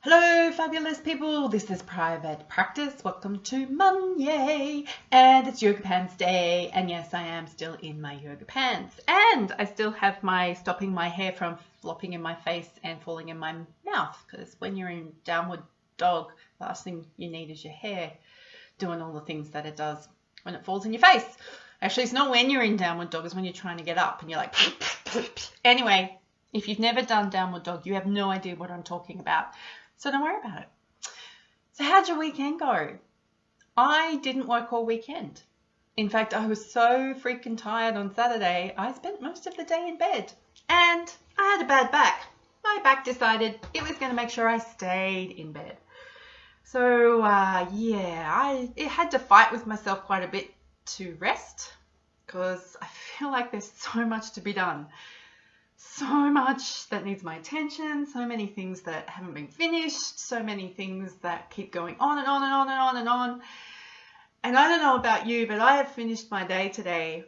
Hello, fabulous people. This is Private Practice. Welcome to Mon-yay. And it's Yoga Pants Day. And yes, I am still in my yoga pants. And I still have stopping my hair from flopping in my face and falling in my mouth. Because when you're in downward dog, the last thing you need is your hair doing all the things that it does when it falls in your face. Actually, it's not when you're in downward dog, it's when you're trying to get up and you're like... Anyway, if you've never done downward dog, you have no idea what I'm talking about. So don't worry about it. So how'd your weekend go? I didn't work all weekend. In fact, I was so freaking tired on Saturday, I spent most of the day in bed. And I had a bad back. My back decided it was going to make sure I stayed in bed. So I had to fight with myself quite a bit to rest because I feel like there's so much to be done. So much that needs my attention, so many things that haven't been finished, so many things that keep going on and on and on and on and on. And I don't know about you, but I have finished my day today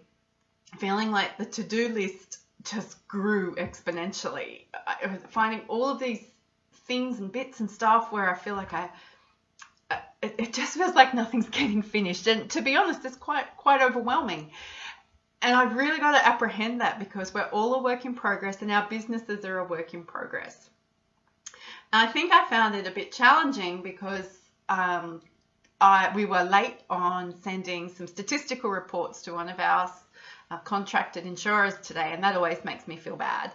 feeling like the to-do list just grew exponentially. I was finding all of these things and bits and stuff where I feel like it just feels like nothing's getting finished. And to be honest, it's quite overwhelming. And I've really got to apprehend that because we're all a work in progress and our businesses are a work in progress. And I think I found it a bit challenging because we were late on sending some statistical reports to one of our contracted insurers today, and that always makes me feel bad.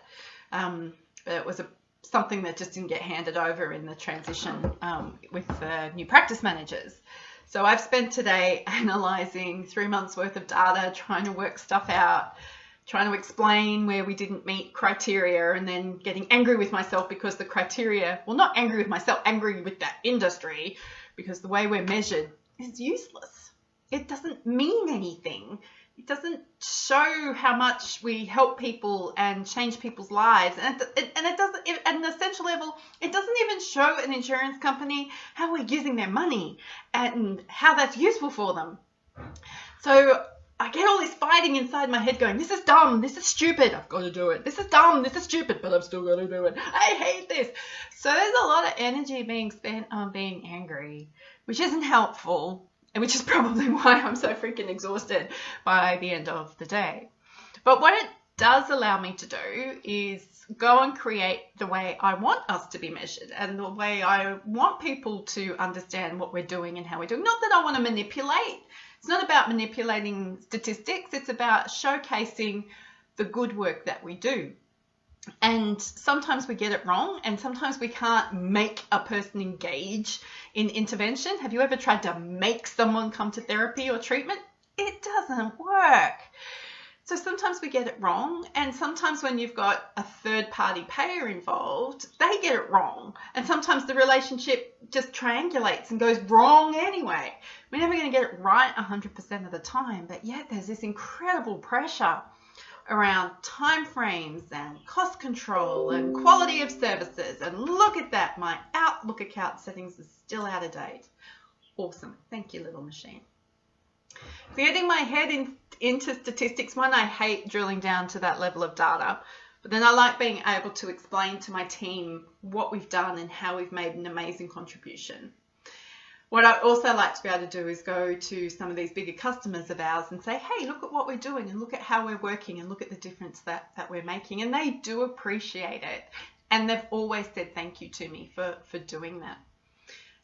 But it was something that just didn't get handed over in the transition with the new practice managers. So I've spent today analysing 3 months worth of data, trying to work stuff out, trying to explain where we didn't meet criteria, and then getting angry with myself because the criteria, well, not angry with myself, angry with that industry, because the way we're measured is useless. It doesn't mean anything. It doesn't show how much we help people and change people's lives. And it doesn't, at an essential level, it doesn't even show an insurance company how we're using their money and how that's useful for them. So I get all this fighting inside my head going, this is dumb, this is stupid, I've got to do it. This is dumb, this is stupid, but I've still got to do it. I hate this. So there's a lot of energy being spent on being angry, which isn't helpful. Which is probably why I'm so freaking exhausted by the end of the day. But what it does allow me to do is go and create the way I want us to be measured and the way I want people to understand what we're doing and how we're doing. Not that I want to manipulate. It's not about manipulating statistics. It's about showcasing the good work that we do. And sometimes we get it wrong, and sometimes we can't make a person engage in intervention. Have you ever tried to make someone come to therapy or treatment? It doesn't work. So sometimes we get it wrong, and sometimes when you've got a third-party payer involved, they get it wrong. And sometimes the relationship just triangulates and goes wrong anyway. We're never going to get it right 100% of the time, but yet there's this incredible pressure around time frames and cost control and quality of services. And look at that, my Outlook account settings are still out of date. Awesome. Thank you, little machine. So getting my head into statistics, one, I hate drilling down to that level of data, but then I like being able to explain to my team what we've done and how we've made an amazing contribution. What I also like to be able to do is go to some of these bigger customers of ours and say, hey, look at what we're doing and look at how we're working and look at the difference that we're making. And they do appreciate it. And they've always said thank you to me for doing that.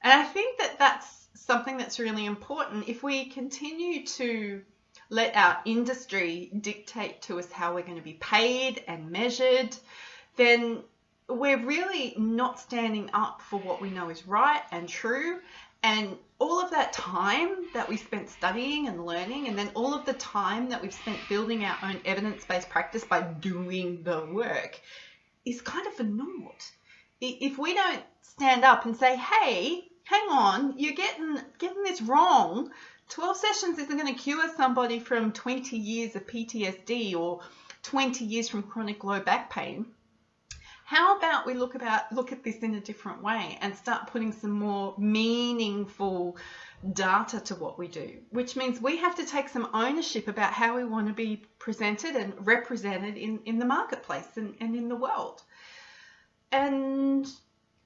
And I think that that's something that's really important. If we continue to let our industry dictate to us how we're going to be paid and measured, then we're really not standing up for what we know is right and true. And all of that time that we spent studying and learning, and then all of the time that we've spent building our own evidence-based practice by doing the work is kind of for naught. If we don't stand up and say, hey, hang on, you're getting this wrong. 12 sessions isn't going to cure somebody from 20 years of PTSD or 20 years from chronic low back pain. How about we look at this in a different way and start putting some more meaningful data to what we do, which means we have to take some ownership about how we want to be presented and represented in the marketplace and in the world. And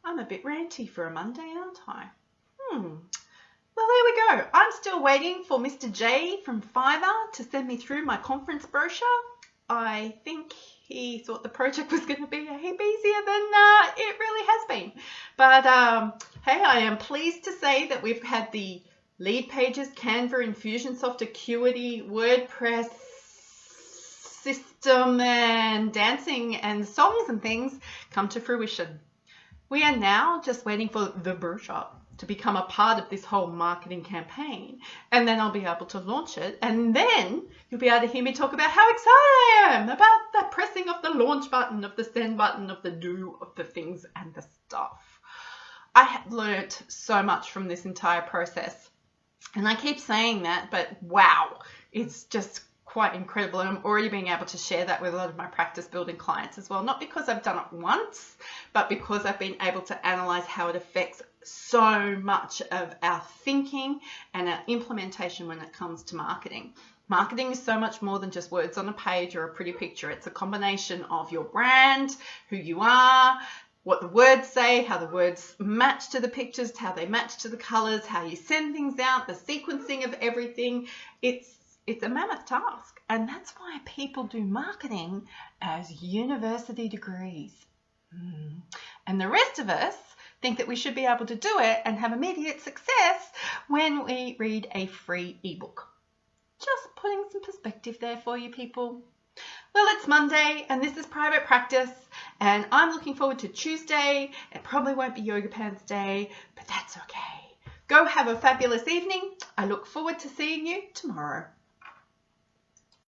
I'm I'm a bit ranty for a Monday, aren't I? Well, there we go. I'm still waiting for Mr. J from Fiverr to send me through my conference brochure. I think he thought the project was going to be a heap easier than it really has been. But hey, I am pleased to say that we've had the lead pages, Canva, Infusionsoft, Acuity, WordPress system and dancing and songs and things come to fruition. We are now just waiting for the brochure to become a part of this whole marketing campaign, and then I'll be able to launch it, and then you'll be able to hear me talk about how excited I am about the pressing of the launch button, of the send button, of the do, of the things and the stuff. I have learnt so much from this entire process, and I keep saying that, but wow, it's just quite incredible, and I'm already being able to share that with a lot of my practice building clients as well, not because I've done it once, but because I've been able to analyze how it affects so much of our thinking and our implementation when it comes to marketing. Marketing is so much more than just words on a page or a pretty picture. It's a combination of your brand, who you are, what the words say, how the words match to the pictures, how they match to the colors, how you send things out, the sequencing of everything. It's a mammoth task, and that's why people do marketing as university degrees. And the rest of us think that we should be able to do it and have immediate success when we read a free ebook. Just putting some perspective there for you people. Well, it's Monday and this is private practice, and I'm looking forward to Tuesday. It probably won't be Yoga Pants Day, but that's okay. Go have a fabulous evening. I look forward to seeing you tomorrow.